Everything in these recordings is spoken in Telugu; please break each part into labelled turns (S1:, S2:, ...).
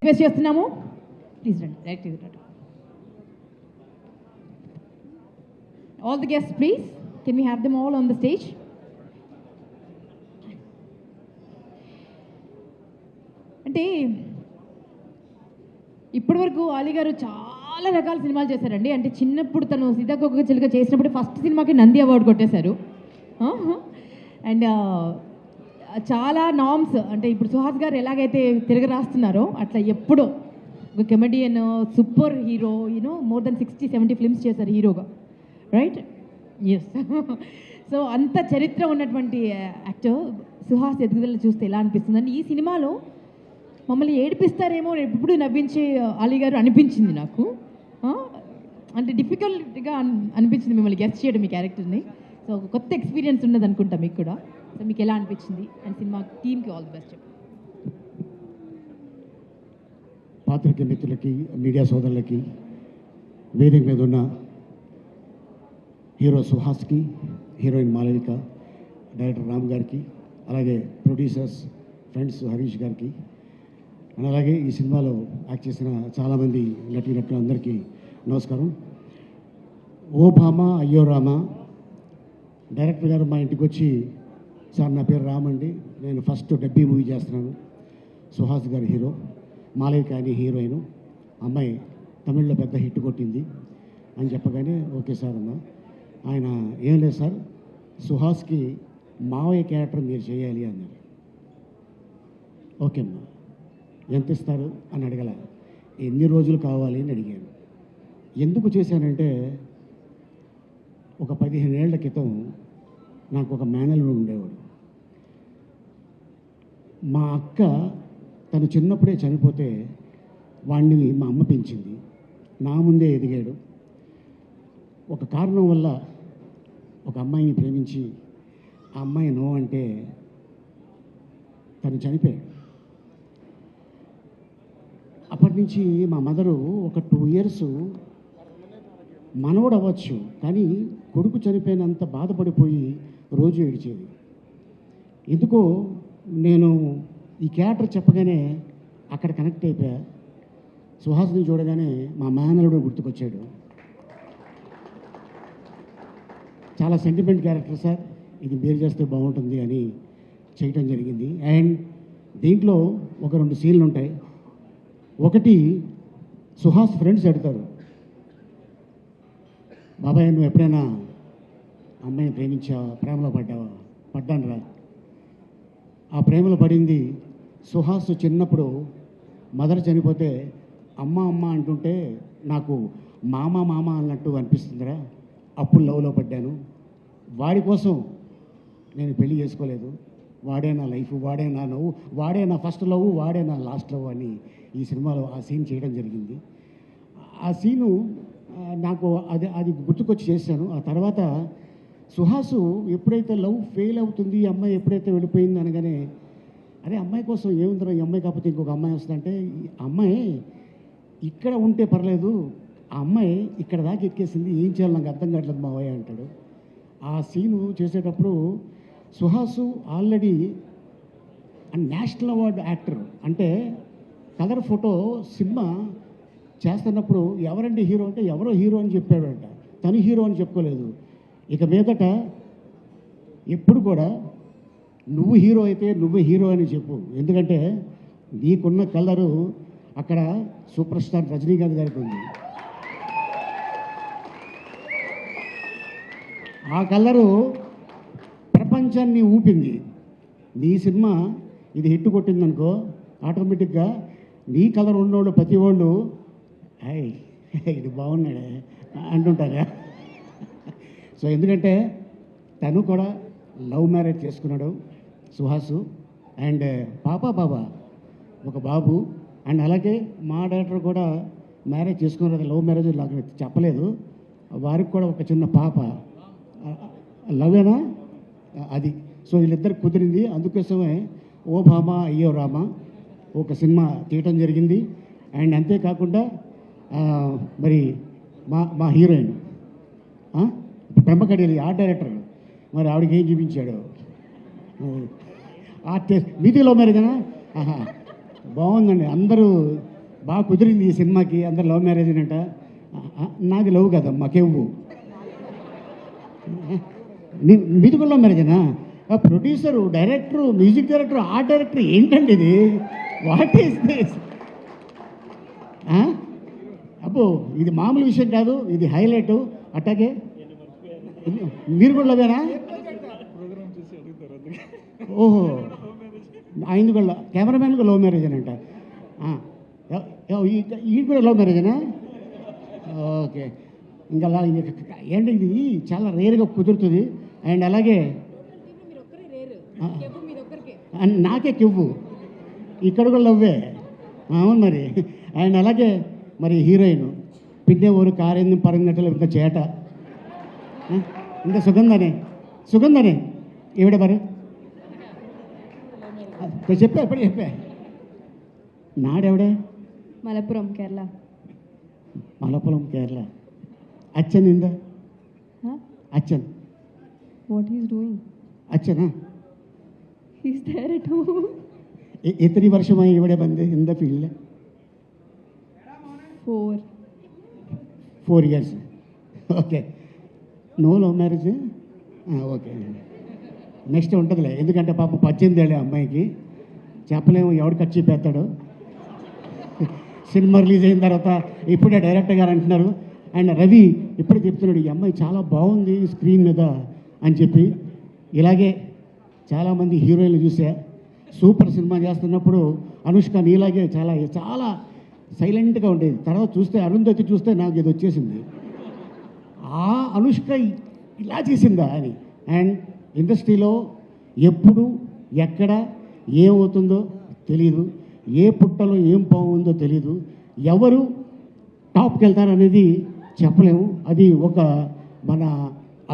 S1: రిక్వెస్ట్ చేస్తున్నాము. ప్లీజ్ రండి, రైట్ రండి. All the guests, please. Can we have them all on the stage? అంటే ఇప్పటివరకు ఆలీ గారు చాలా రకాల సినిమాలు చేశారండి. అంటే చిన్నప్పుడు తను సీతాకోక చిలుక చేసినప్పుడు ఫస్ట్ సినిమాకి నంది అవార్డు కొట్టేశారు. అండ్ చాలా నామ్స్, అంటే ఇప్పుడు సుహాస్ గారు ఎలాగైతే తిరగ రాస్తున్నారో అట్లా ఎప్పుడో ఒక comedian, super hero, more than 60-70 films చేశారు హీరోగా, రైట్? ఎస్. సో అంత చరిత్ర ఉన్నటువంటి యాక్టర్ సుహాస్ ఎదుగుదల చూస్తే ఎలా అనిపిస్తుందండి? ఈ సినిమాలో మమ్మల్ని ఏడిపిస్తారేమో ఎప్పుడు నవ్వించే ఆలీ గారు అనిపించింది నాకు. అంటే డిఫికల్ట్గా అనిపించింది మిమ్మల్ని గెస్ట్ చేయడం మీ క్యారెక్టర్ని. సో ఒక కొత్త ఎక్స్పీరియన్స్ ఉన్నది అనుకుంటా మీకు కూడా. సో మీకు ఎలా అనిపించింది? అండ్ సినిమా టీమ్కి ఆల్ ది బెస్ట్.
S2: పాత్రికేయ మిత్రులకి, మీడియా సోదరులకి, వేదిక మీద ఉన్న హీరో సుహాస్కి, హీరోయిన్ మాలవిక, డైరెక్టర్ రామ్ గారికి, అలాగే ప్రొడ్యూసర్స్ ఫ్రెండ్స్ హరీష్ గారికి, అండ్ అలాగే ఈ సినిమాలో యాక్ట్ చేసిన చాలామంది నటులు అందరికీ నమస్కారం. ఓ భామ అయ్యో రామ డైరెక్టర్ గారు మా ఇంటికి వచ్చి, సార్ నా పేరు రామ్ అండి, నేను ఫస్ట్ డబ్బీ మూవీ చేస్తున్నాను, సుహాస్ గారి హీరో, మాలవిక అని హీరోయిన్, అమ్మాయి తమిళ్లో పెద్ద హిట్ కొట్టింది అని చెప్పగానే ఓకే సార్ అన్న. ఆయన ఏం లేదు సార్, సుహాస్కి మావయ్య క్యారెక్టర్ మీరు చేయాలి అన్నారు. ఓకే అమ్మా, ఎంత ఇస్తారు అని అడగల, ఎన్ని రోజులు కావాలి అని అడిగాను. ఎందుకు చేశానంటే ఒక 15 ఏళ్ల క్రితం నాకు ఒక మేనల్లుడు ఉండేవాడు. మా అక్క తను చిన్నప్పుడే చనిపోతే వాడిని మా అమ్మ పెంచింది, నా ముందే ఎదిగాడు. ఒక కారణం వల్ల ఒక అమ్మాయిని ప్రేమించి ఆ అమ్మాయి నో అంటే తను చనిపోయాడు. అప్పటి నుంచి మా మదరు ఒక 2 ఇయర్స్ మనవడు అవ్వచ్చు కానీ కొడుకు చనిపోయినంత బాధపడిపోయి రోజు ఏడిచేది. ఎందుకో నేను ఈ క్యారెక్టర్ చెప్పగానే అక్కడ కనెక్ట్ అయిపోయా. సుహాస్ని చూడగానే మా మేనలుడు గుర్తుకొచ్చాడు. చాలా సెంటిమెంట్ క్యారెక్టర్ సార్, ఇది మీరు చేస్తే బాగుంటుంది అని చేయటం జరిగింది. అండ్ దీంట్లో ఒక 2 సీన్లు ఉంటాయి. ఒకటి, సుహాస్ ఫ్రెండ్స్ అడుగుతారు, బాబాయ్ నువ్వు ఎప్పుడైనా అమ్మాయిని ప్రేమించావా, ప్రేమలో పడ్డావా? పడ్డాను రా. ఆ ప్రేమలో పడింది సుహాస్ చిన్నప్పుడు మదర్ చనిపోతే అమ్మ అమ్మ అంటుంటే నాకు మామ మామ అన్నట్టు అనిపిస్తుందిరా, అప్పుడు లవ్లో పడ్డాను. వాడి కోసం నేను పెళ్లి చేసుకోలేదు, వాడే నా లైఫ్, వాడే నా నవ్వు, వాడే నా ఫస్ట్ లవ్, వాడే నా లాస్ట్ లవ్ అని ఈ సినిమాలో ఆ సీన్ చేయడం జరిగింది. ఆ సీను నాకు అది గుర్తుకొచ్చి చేశాను. ఆ తర్వాత సుహాసు ఎప్పుడైతే లవ్ ఫెయిల్ అవుతుంది, అమ్మాయి ఎప్పుడైతే వెళ్ళిపోయింది అనగానే, అరే అమ్మాయి కోసం ఏముందిరా, ఈ అమ్మాయి కాకపోతే ఇంకొక అమ్మాయి వస్తుందంటే, అమ్మాయి ఇక్కడ ఉంటే పర్లేదు, ఆ అమ్మాయి ఇక్కడ దాకా ఎక్కేసింది, ఏం చేయాలి నాకు అర్థం కావట్లేదు మావయ్య అంటాడు. ఆ సీను చేసేటప్పుడు Suhas already national award actor, అంటే కలర్ ఫోటో సినిమా చేస్తున్నప్పుడు ఎవరండి హీరో అంటే ఎవరో హీరో అని చెప్పాడంట, తను హీరో అని చెప్పుకోలేదు. ఇక మీదట ఎప్పుడు కూడా నువ్వు హీరో అయితే నువ్వు హీరో అని చెప్పు, ఎందుకంటే నీకున్న కలరు అక్కడ సూపర్ స్టార్ రజనీకాంత్ గారికి ఉంది. ఆ కలరు ప్రపంచాన్ని ఊపింది. నీ సినిమా ఇది హిట్ కొట్టిందనుకో, ఆటోమేటిక్గా నీ కలర్ ఉన్నోళ్ళు ప్రతి వాళ్ళు హాయ్ ఇది బాగున్నాడే అంటుంటారా. సో ఎందుకంటే తను కూడా లవ్ మ్యారేజ్ చేసుకున్నాడు సుహాసు, అండ్ బాబా ఒక బాబు, అండ్ అలాగే మా డైరెక్టర్ కూడా మ్యారేజ్ చేసుకున్నారు. లవ్ మ్యారేజ్ నాకు చెప్పలేదు, వారికి కూడా ఒక చిన్న పాప, లవేనా అది. సో వీళ్ళిద్దరు కుదిరింది, అందుకోసమే ఓ భామ అయ్యో రామ ఒక సినిమా తీయటం జరిగింది. అండ్ అంతేకాకుండా మరి మా హీరోయిన్ బ్రహ్మకడియలి ఆర్ట్ డైరెక్టర్, మరి ఆవిడకి ఏం చూపించాడు, ఆర్టిస్ట్ మీది లవ్ మ్యారేజేనా? బాగుందండి, అందరూ బాగా కుదిరింది ఈ సినిమాకి, అందరు లవ్ మ్యారేజ్ అంట. నాది లవ్ కదా మాకెవ్వు. మీది కూడా లవ్ మ్యారేజేనా? Producer, director, music director, art director, ఏంటండి ఇది? What is this? అబ్బో, ఇది మామూలు విషయం కాదు, ఇది హైలైట్. అట్టాగే మీరు కూడా లవేనా? ఓహో, ఆయన కూడా కెమెరామ్యాన్ కూడా లవ్ మ్యారేజ్ అంట. ఈ కూడా లవ్ మ్యారేజేనా? ఓకే. ఇంకా అలా ఏంటి, ఇది చాలా రేర్గా కుదురుతుంది. అండ్ అలాగే నాకే కివ్వు, ఇక్కడ కూడా లవ్వే. అవును మరి. అండ్ అలాగే మరి హీరోయిన్ పిండే ఊరు కారేంది పరంగట్టలు ఇంకా చేట, ఇంకా సుగంధనే ఈవిడ మరి చెప్పా, ఎప్పుడు చెప్పా. నాడెవడే?
S1: మలపురం, కేరళ.
S2: మలపురం, కేరళ. అచ్చన్ ఇందా? అచ్చన్.
S1: What is doing?
S2: അച്ഛനാ?
S1: He's there at home.
S2: എത്ര വർഷമായി ഇവിടെ വന്ന് എന്താ field? 4 years. Okay. No love marriage? Okay. Next ఉంటుందిలే, ఎందుకంటే పాప 18 ఏళ్ళే అమ్మాయికి, చెప్పలేము ఎవడు ఖర్చు పెడతాడు. సినిమా రిలీజ్ అయిన తర్వాత ఇప్పుడే డైరెక్టర్ గారు అంటున్నారు, అండ్ రవి ఇప్పుడే చెప్తున్నాడు, ఈ అమ్మాయి చాలా బాగుంది స్క్రీన్ మీద అని చెప్పి. ఇలాగే చాలామంది హీరోయిన్లు చూసా, సూపర్ సినిమా చేస్తున్నప్పుడు అనుష్క నీలాగే చాలా చాలా సైలెంట్గా ఉండేది. తర్వాత చూస్తే అరుంధతి చూస్తే నాకు ఇది వచ్చేసింది, ఆ అనుష్క ఇలా చేసిందా అని. అండ్ ఇండస్ట్రీలో ఎప్పుడు ఎక్కడ ఏమవుతుందో తెలీదు, ఏ పుట్టలో ఏం బాగుందో తెలీదు, ఎవరు టాప్కి వెళ్తారనేది చెప్పలేము. అది ఒక మన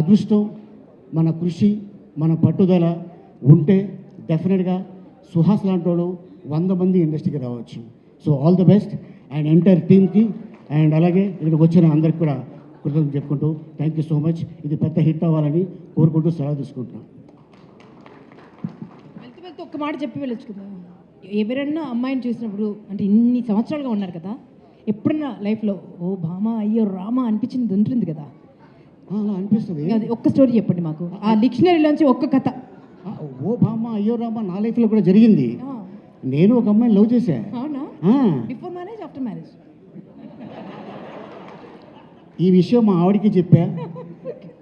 S2: అదృష్టం, మన కృషి, మన పట్టుదల ఉంటే డెఫినెట్గా సుహాస్ లాంటి వాడు 100 మంది ఇండస్ట్రీకి రావచ్చు. So all the best and entire టీమ్కి, అండ్ అలాగే ఇక్కడికి వచ్చిన అందరికి కూడా కృతజ్ఞతలు చెప్పుకుంటూ థ్యాంక్ యూ సో మచ్. ఇది పెద్ద హిట్ అవ్వాలని కోరుకుంటూ సెలవు తీసుకుంటున్నాను.
S1: వెళ్తూ ఒక్క మాట చెప్పి వెళ్ళొచ్చుకుందాం. ఎవరన్నా అమ్మాయిని చూసినప్పుడు, అంటే ఇన్ని సంవత్సరాలుగా ఉన్నారు కదా, ఎప్పుడన్నా లైఫ్లో ఓ భామ అయ్యో రామ అనిపించింది ఉంటుంది కదా?
S2: అలా అనిపిస్తుంది.
S1: అది ఒక్క స్టోరీ చెప్పండి మాకు, ఆ డిక్షనరీలోంచి ఒక్క కథ.
S2: ఓ బామ్మ అయ్యో రామ్మ నా లైఫ్లో కూడా జరిగింది. నేను ఒక అమ్మాయిని లవ్ చేశా.
S1: అవునా? Before marriage, after marriage?
S2: ఈ విషయం మా ఆవిడకి చెప్పా,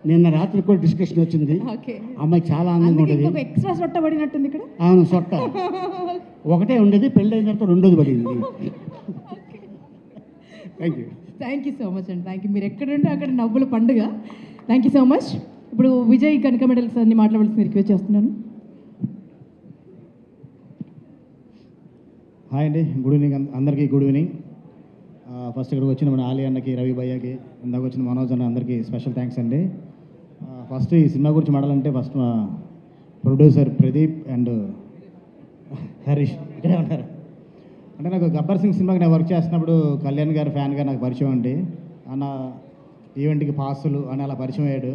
S2: నిన్న రాత్రి కూడా డిస్కషన్ వచ్చింది. అమ్మాయి చాలా ఆనందంగా ఉంటుంది.
S1: ఎక్స్ట్రా సొట్ట పడినట్టుంది ఇక్కడ.
S2: అవును, సొట్ట ఒకటే ఉండేది, పెళ్ళి అయిన తర్వాత రెండోది పడింది.
S1: థ్యాంక్ యూ సో మచ్ అండి. Thank you. మీరు ఎక్కడుంటే అక్కడ నవ్వుల పండుగ. Thank you so much. ఇప్పుడు విజయ్ కనక మెడల్స్ అన్ని మాట్లాడాల్సింది రిక్వెస్ట్ చేస్తున్నాను.
S3: హాయ్ అండి, గుడ్ ఈవినింగ్ అందరికీ. Good evening. ఫస్ట్ ఇక్కడికి వచ్చిన మన ఆలీ అన్నకి, రవి భయ్యకి, ఇందాక వచ్చిన మనోజ్ అన్న అందరికీ స్పెషల్ థ్యాంక్స్ అండి. ఫస్ట్ ఈ సినిమా గురించి మాట్లాడాలంటే ఫస్ట్ మా ప్రొడ్యూసర్ ప్రదీప్ అండ్ హరీష్ ఇక్కడే ఉంటారు. అంటే నాకు గబ్బర్ సింగ్ సినిమాకి నేను వర్క్ చేస్తున్నప్పుడు కళ్యాణ్ గారి ఫ్యాన్గా నాకు పరిచయం అండి. అన్న ఈవెంట్కి పాసులు అని అలా పరిచయం అయ్యాడు.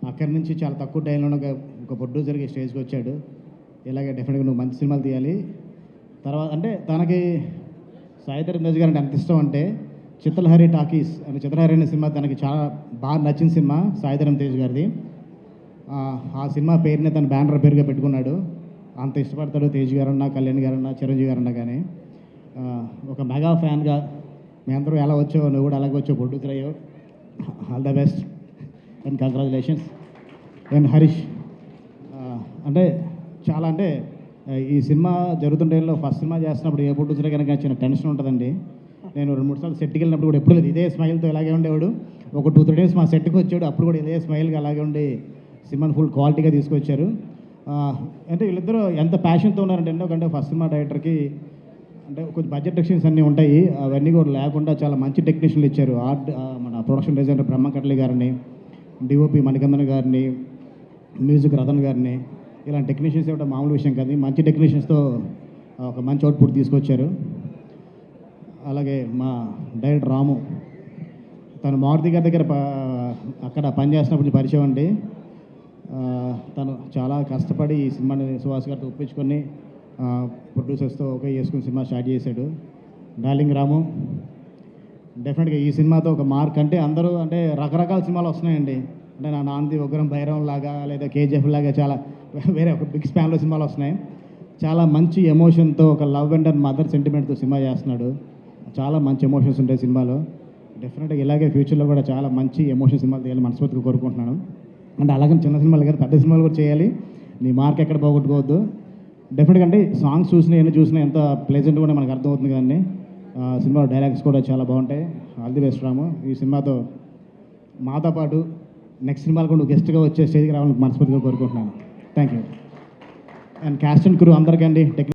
S3: అక్కడి నుంచి చాలా తక్కువ టైంలో ఒక ప్రొడ్యూసర్కి స్టేజ్కి వచ్చాడు. ఇలాగే డెఫినెట్గా నువ్వు మంచి సినిమాలు తీయాలి. తర్వాత అంటే తనకి సాయిధరం తేజ్ గారు అంటే ఎంత ఇష్టం అంటే చిత్రలహరి టాకీస్ అని, చిత్రలహరి అనే సినిమా తనకి చాలా బాగా నచ్చిన సినిమా సాయిధరం తేజ్ గారిది. ఆ సినిమా పేరునే తన బ్యానర్ పేరుగా పెట్టుకున్నాడు. అంత ఇష్టపడతాడు తేజ్ గారన్నా, కళ్యాణ్ గారన్నా, చిరంజీవి గారన్నా. కానీ ఒక మెగా ఫ్యాన్గా మేమందరూ ఎలా వచ్చావు, నువ్వు కూడా అలాగే వచ్చావు, ప్రొడ్యూసర్ అయ్యావు. All the best and congratulations. And Harish అంటే చాలా అంటే ఈ సినిమా జరుగుతున్న టైంలో ఫస్ట్ సినిమా చేస్తున్నప్పుడు ఏ ప్రొడ్యూసర్ కనుక చిన్న టెన్షన్ ఉంటుందండి. నేను 2-3 సార్లు సెట్కి వెళ్ళినప్పుడు కూడా ఎప్పుడు లేదు ఇదే స్మైల్తో ఇలాగే ఉండేవాడు. ఒక 2-3 డేస్ మా సెట్కి వచ్చాడు, అప్పుడు కూడా ఇదే స్మైల్గా అలాగే ఉండి సినిమాని ఫుల్ క్వాలిటీగా తీసుకొచ్చారు. అంటే వీళ్ళిద్దరూ ఎంత ప్యాషన్తో ఉన్నారంటే, ఎందుకంటే ఫస్ట్ సినిమా డైరెక్టర్కి అంటే కొంచెం బడ్జెట్ రెస్ట్రిక్షన్స్ అన్నీ ఉంటాయి, అవన్నీ కూడా లేకుండా చాలా మంచి టెక్నీషియన్లు ఇచ్చారు. మన ప్రొడక్షన్ డిజైనర్ బ్రహ్మకట్లి గారిని, డిఓపి మణికందన్ గారిని, మ్యూజిక్ రతన్ గారిని, ఇలాంటి టెక్నీషియన్స్ ఇవ్వడం మామూలు విషయం కాదు. మంచి టెక్నీషియన్స్తో ఒక మంచి అవుట్పుట్ తీసుకొచ్చారు. అలాగే మా డైరెక్టర్ రాము, తను మారుతి గారి దగ్గర అక్కడ పనిచేస్తున్నప్పుడు పరిచయం అండి. తను చాలా కష్టపడి ఈ సినిమాని సుహాస్ గారితో ఒప్పించుకొని ప్రొడ్యూసర్స్తో ఒకే చేసుకుని సినిమా స్టార్ట్ చేశాడు. డార్లింగ్ రాము. డెఫినెట్గా ఈ సినిమాతో ఒక మార్క్ అంటే అందరూ అంటే రకరకాల సినిమాలు వస్తున్నాయండి. అంటే నా నాంది ఉగ్రం భైరవం లాగా లేదా కేజీఎఫ్ లాగా చాలా వేరే ఒక బిగ్ స్పాన్లో సినిమాలు వస్తున్నాయి. చాలా మంచి ఎమోషన్తో ఒక లవ్ అండ్ మదర్ సెంటిమెంట్తో సినిమా చేస్తున్నాడు. చాలా మంచి ఎమోషన్స్ ఉంటాయి సినిమాలో. డెఫినెట్గా ఇలాగే ఫ్యూచర్లో కూడా చాలా మంచి ఎమోషన్ సినిమాలు తీయాలి మనస్ఫూర్తిగా కోరుకుంటున్నాను. అంటే అలాగే చిన్న సినిమాలు కానీ పెద్ద సినిమాలు కూడా చేయాలి. నీ మార్క్ ఎక్కడ పోగొట్టుకోవద్దు. డెఫినెట్గా అంటే సాంగ్స్ చూసినా ఎన్ని చూసినా ఎంత ప్లెజెంట్ కూడా మనకు అర్థమవుతుంది కానీ సినిమా డైలాగ్స్ కూడా చాలా బాగుంటాయి. ఆల్ ది బెస్ట్ రాము. ఈ సినిమాతో మాతో పాటు నెక్స్ట్ సినిమాలు కూడా గెస్ట్గా వచ్చే స్టేజ్కి రావాలని మనస్ఫూర్తిగా కోరుకుంటున్నాను. Thank you. And cast and crew అందరికండి, టెక్నీషియన్